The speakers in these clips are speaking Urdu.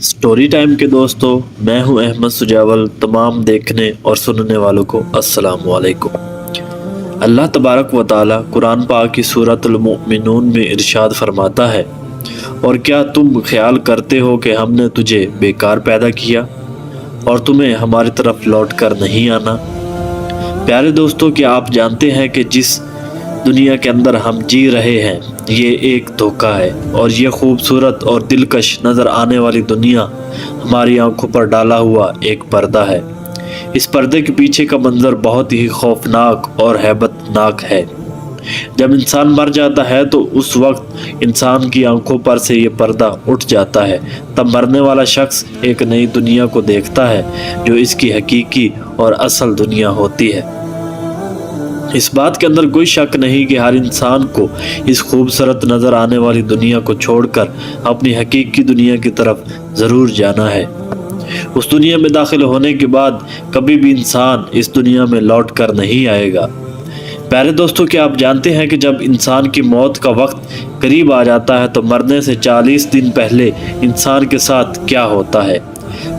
سٹوری ٹائم کے دوستو، میں ہوں احمد سجاول۔ تمام دیکھنے اور سننے والوں کو السلام علیکم۔ اللہ تبارک و تعالی قرآن پاک کی سورۃ المؤمنون میں ارشاد فرماتا ہے، اور کیا تم خیال کرتے ہو کہ ہم نے تجھے بیکار پیدا کیا اور تمہیں ہماری طرف لوٹ کر نہیں آنا؟ پیارے دوستو، کیا آپ جانتے ہیں کہ جس دنیا کے اندر ہم جی رہے ہیں یہ ایک دھوکہ ہے، اور یہ خوبصورت اور دلکش نظر آنے والی دنیا ہماری آنکھوں پر ڈالا ہوا ایک پردہ ہے۔ اس پردے کے پیچھے کا منظر بہت ہی خوفناک اور ہیبت ناک ہے۔ جب انسان مر جاتا ہے تو اس وقت انسان کی آنکھوں پر سے یہ پردہ اٹھ جاتا ہے۔ تب مرنے والا شخص ایک نئی دنیا کو دیکھتا ہے جو اس کی حقیقی اور اصل دنیا ہوتی ہے۔ اس بات کے اندر کوئی شک نہیں کہ ہر انسان کو اس خوبصورت نظر آنے والی دنیا کو چھوڑ کر اپنی حقیقی دنیا کی طرف ضرور جانا ہے۔ اس دنیا میں داخل ہونے کے بعد کبھی بھی انسان اس دنیا میں لوٹ کر نہیں آئے گا۔ پیارے دوستو، کیا آپ جانتے ہیں کہ جب انسان کی موت کا وقت قریب آ جاتا ہے تو مرنے سے 40 دن پہلے انسان کے ساتھ کیا ہوتا ہے؟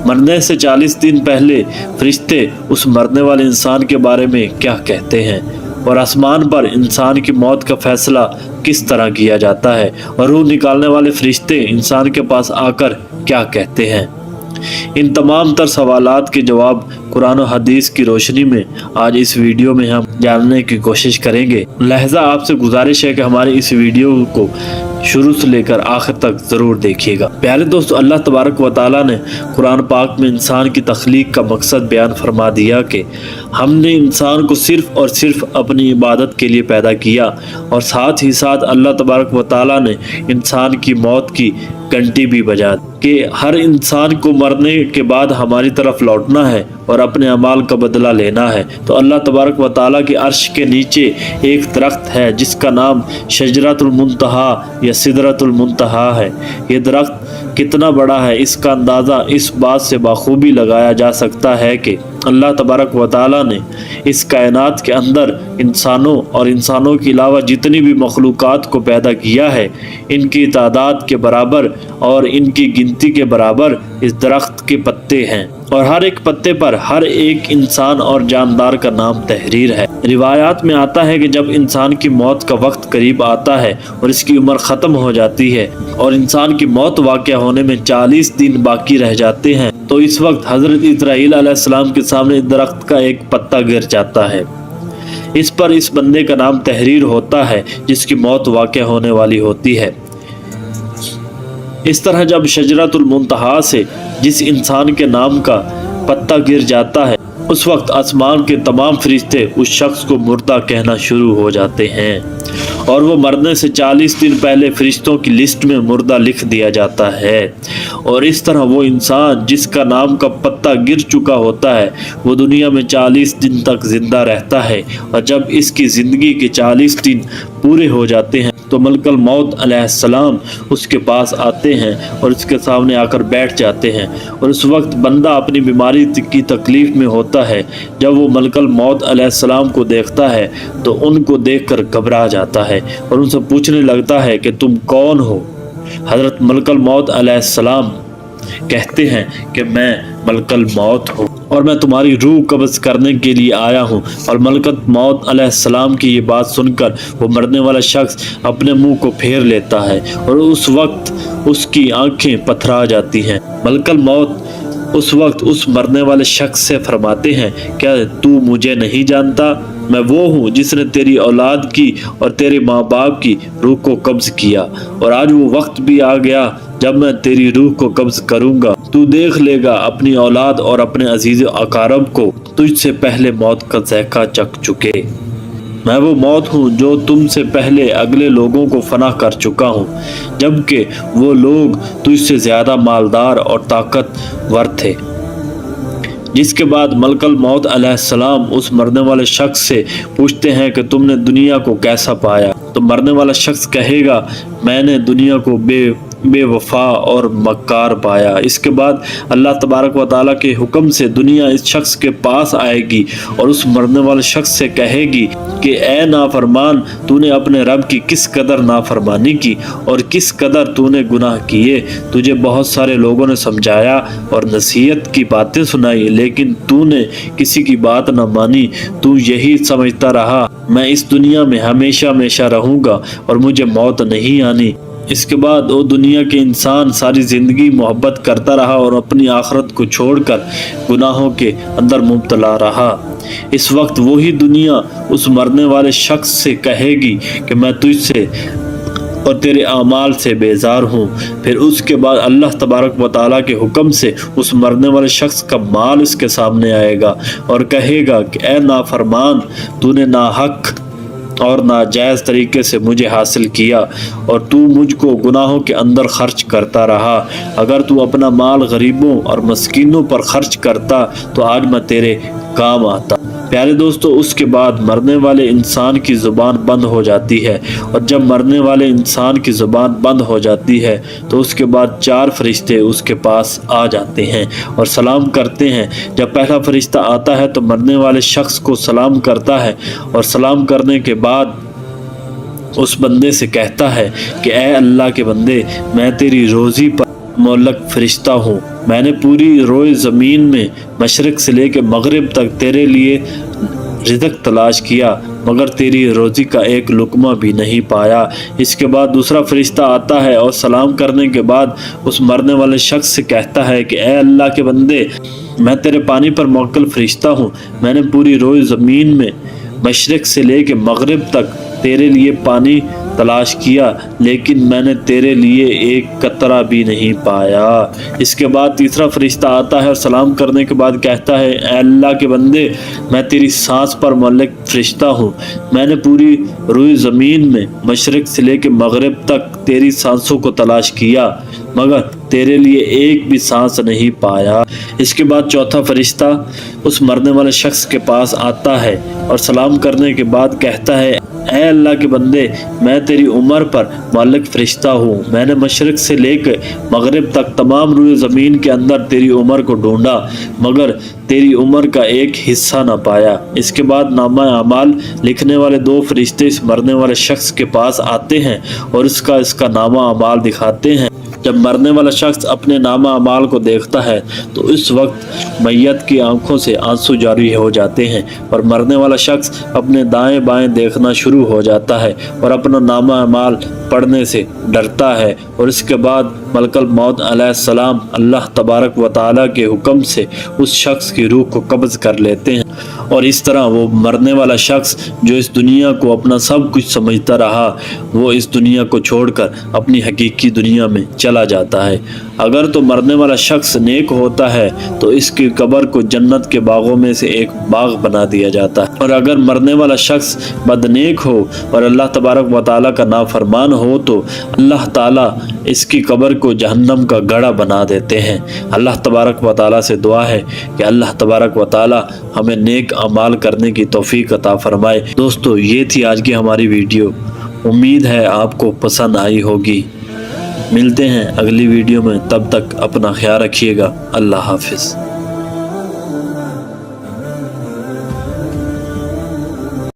مرنے سے 40 دن پہلے فرشتے اس مرنے والے انسان کے بارے میں کیا کہتے ہیں، اور آسمان پر انسان کی موت کا فیصلہ کس طرح کیا جاتا ہے، اور روح نکالنے والے فرشتے انسان کے پاس آ کر کیا کہتے ہیں؟ ان تمام تر سوالات کے جواب قرآن و حدیث کی روشنی میں آج اس ویڈیو میں ہم جاننے کی کوشش کریں گے۔ لہذا آپ سے گزارش ہے کہ ہمارے اس ویڈیو کو شروع سے لے کر آخر تک ضرور دیکھیے گا۔ پیارے دوستو، اللہ تبارک و تعالیٰ نے قرآن پاک میں انسان کی تخلیق کا مقصد بیان فرما دیا کہ ہم نے انسان کو صرف اور صرف اپنی عبادت کے لیے پیدا کیا، اور ساتھ ہی ساتھ اللہ تبارک و تعالیٰ نے انسان کی موت کی گھنٹی بھی بجا دی کہ ہر انسان کو مرنے کے بعد ہماری طرف لوٹنا ہے اور اپنے اعمال کا بدلہ لینا ہے۔ تو اللہ تبارک و تعالیٰ کے عرش کے نیچے ایک درخت ہے جس کا نام شجرۃ المنتہی یا سدرۃ المنتہی ہے۔ یہ درخت کتنا بڑا ہے اس کا اندازہ اس بات سے بخوبی لگایا جا سکتا ہے کہ اللہ تبارک و تعالیٰ نے اس کائنات کے اندر انسانوں اور انسانوں کے علاوہ جتنی بھی مخلوقات کو پیدا کیا ہے، ان کی تعداد کے برابر اور ان کی گنتی کے برابر اس درخت کے پتے ہیں، اور ہر ایک پتے پر ہر ایک انسان اور جاندار کا نام تحریر ہے۔ روایات میں آتا ہے کہ جب انسان کی موت کا وقت قریب آتا ہے اور اس کی عمر ختم ہو جاتی ہے اور انسان کی موت واقع ہونے میں 40 دن باقی رہ جاتے ہیں، تو اس وقت حضرت اسرائیل علیہ السلام کے سامنے درخت کا ایک پتا گر جاتا ہے۔ اس پر اس بندے کا نام تحریر ہوتا ہے جس کی موت واقع ہونے والی ہوتی ہے۔ اس طرح جب شجرۃ المنتہی سے جس انسان کے نام کا پتا گر جاتا ہے، اس وقت آسمان کے تمام فرشتے اس شخص کو مردہ کہنا شروع ہو جاتے ہیں، اور وہ مرنے سے 40 دن پہلے فرشتوں کی لسٹ میں مردہ لکھ دیا جاتا ہے۔ اور اس طرح وہ انسان جس کا نام کا پتا گر چکا ہوتا ہے وہ دنیا میں 40 دن تک زندہ رہتا ہے، اور جب اس کی زندگی کے 40 دن پورے ہو جاتے ہیں تو ملک الموت علیہ السلام اس کے پاس آتے ہیں اور اس کے سامنے آ کر بیٹھ جاتے ہیں، اور اس وقت بندہ اپنی بیماری کی تکلیف میں ہوتا ہے۔ جب وہ ملک الموت علیہ السلام کو دیکھتا ہے تو ان کو دیکھ کر گھبرا جاتا ہے اور ان سے پوچھنے لگتا ہے کہ تم کون ہو؟ حضرت ملک الموت علیہ السلام کہتے ہیں کہ میں ملک الموت ہوں اور میں تمہاری روح قبض کرنے کے لیے آیا ہوں۔ اور ملکت موت علیہ السلام کی یہ بات سن کر وہ مرنے والا شخص اپنے منہ کو پھیر لیتا ہے، اور اس وقت اس کی آنکھیں پتھرا جاتی ہیں۔ ملک الموت اس وقت اس مرنے والے شخص سے فرماتے ہیں، کیا تو مجھے نہیں جانتا؟ میں وہ ہوں جس نے تیری اولاد کی اور تیرے ماں باپ کی روح کو قبض کیا، اور آج وہ وقت بھی آ گیا جب میں تیری روح کو قبض کروں گا۔ تو دیکھ لے گا اپنی اولاد اور اپنے عزیز و اقارب کو تجھ سے پہلے موت کا ذائقہ چکھ چکے۔ میں وہ موت ہوں جو تم سے پہلے اگلے لوگوں کو فنا کر چکا ہوں، جبکہ وہ لوگ تجھ سے زیادہ مالدار اور طاقتور تھے۔ جس کے بعد ملک الموت علیہ السلام اس مرنے والے شخص سے پوچھتے ہیں کہ تم نے دنیا کو کیسا پایا؟ تو مرنے والا شخص کہے گا، میں نے دنیا کو بے بے وفا اور مکار پایا۔ اس کے بعد اللہ تبارک و تعالیٰ کے حکم سے دنیا اس شخص کے پاس آئے گی اور اس مرنے والے شخص سے کہے گی کہ اے نافرمان، تو نے اپنے رب کی کس قدر نافرمانی کی اور کس قدر تو نے گناہ کیے۔ تجھے بہت سارے لوگوں نے سمجھایا اور نصیحت کی باتیں سنائی، لیکن تو نے کسی کی بات نہ مانی۔ تو یہی سمجھتا رہا میں اس دنیا میں ہمیشہ ہمیشہ رہوں گا اور مجھے موت نہیں آنی۔ اس کے بعد وہ دنیا کے انسان ساری زندگی محبت کرتا رہا اور اپنی آخرت کو چھوڑ کر گناہوں کے اندر مبتلا رہا۔ اس وقت وہی دنیا اس مرنے والے شخص سے کہے گی کہ میں تجھ سے اور تیرے اعمال سے بیزار ہوں۔ پھر اس کے بعد اللہ تبارک و تعالیٰ کے حکم سے اس مرنے والے شخص کا مال اس کے سامنے آئے گا اور کہے گا کہ اے نافرمان، تو نے ناحق اور ناجائز طریقے سے مجھے حاصل کیا اور تو مجھ کو گناہوں کے اندر خرچ کرتا رہا۔ اگر تو اپنا مال غریبوں اور مسکینوں پر خرچ کرتا تو آج میں تیرے کام آتا۔ پیارے دوستو، اس کے بعد مرنے والے انسان کی زبان بند ہو جاتی ہے، اور جب مرنے والے انسان کی زبان بند ہو جاتی ہے تو اس کے بعد 4 فرشتے اس کے پاس آ جاتے ہیں اور سلام کرتے ہیں۔ جب پہلا فرشتہ آتا ہے تو مرنے والے شخص کو سلام کرتا ہے اور سلام کرنے کے بعد اس بندے سے کہتا ہے کہ اے اللہ کے بندے، میں تیری روزی پر معلق فرشتہ ہوں۔ میں نے پوری روئے زمین میں مشرق سے لے کے مغرب تک تیرے لیے رزق تلاش کیا، مگر تیری روزی کا ایک لقمہ بھی نہیں پایا۔ اس کے بعد دوسرا فرشتہ آتا ہے اور سلام کرنے کے بعد اس مرنے والے شخص سے کہتا ہے کہ اے اللہ کے بندے، میں تیرے پانی پر موکل فرشتہ ہوں۔ میں نے پوری روئے زمین میں مشرق سے لے کے مغرب تک تیرے لیے پانی تلاش کیا، لیکن میں نے تیرے لیے ایک قطرہ بھی نہیں پایا۔ اس کے بعد تیسرا فرشتہ آتا ہے اور سلام کرنے کے بعد کہتا ہے اے اللہ کے بندے، میں تیری سانس پر معلق فرشتہ ہوں۔ میں نے پوری روئے زمین میں مشرق سے لے کے مغرب تک تیری سانسوں کو تلاش کیا، مگر تیرے لیے ایک بھی سانس نہیں پایا۔ اس کے بعد چوتھا فرشتہ اس مرنے والے شخص کے پاس آتا ہے اور سلام کرنے کے بعد کہتا ہے اے اللہ کے بندے، میں تیری عمر پر معلق فرشتہ ہوں۔ میں نے مشرق سے لے کے مغرب تک تمام روئے زمین کے اندر تیری عمر کو ڈھونڈا، مگر تیری عمر کا ایک حصہ نہ پایا۔ اس کے بعد نامہ اعمال لکھنے والے 2 فرشتے اس مرنے والے شخص کے پاس آتے ہیں اور اس کا نامہ اعمال دکھاتے ہیں۔ جب مرنے والا شخص اپنے نامہ اعمال کو دیکھتا ہے تو اس وقت میت کی آنکھوں سے آنسو جاری ہو جاتے ہیں اور مرنے والا شخص اپنے دائیں بائیں دیکھنا شروع ہو جاتا ہے اور اپنا نامہ اعمال پڑھنے سے ڈرتا ہے، اور اس کے بعد ملک الموت علیہ السلام اللہ تبارک و تعالیٰ کے حکم سے اس شخص کی روح کو قبض کر لیتے ہیں، اور اس طرح وہ مرنے والا شخص جو اس دنیا کو اپنا سب کچھ سمجھتا رہا، وہ اس دنیا کو چھوڑ کر اپنی حقیقی دنیا میں چلا جاتا ہے۔ اگر تو مرنے والا شخص نیک ہوتا ہے تو اس کی قبر کو جنت کے باغوں میں سے ایک باغ بنا دیا جاتا ہے، اور اگر مرنے والا شخص بدنیک ہو اور اللہ تبارک و تعالیٰ کا نافرمان ہو تو اللہ تعالیٰ اس کی قبر کو جہنم کا گڑھا بنا دیتے ہیں۔ اللہ تبارک و تعالیٰ سے دعا ہے کہ اللہ تبارک و تعالیٰ ہمیں نیک اعمال کرنے کی توفیق عطا فرمائے۔ دوستو، یہ تھی آج کی ہماری ویڈیو، امید ہے آپ کو پسند آئی ہوگی۔ ملتے ہیں اگلی ویڈیو میں، تب تک اپنا خیال رکھیے گا۔ اللہ حافظ۔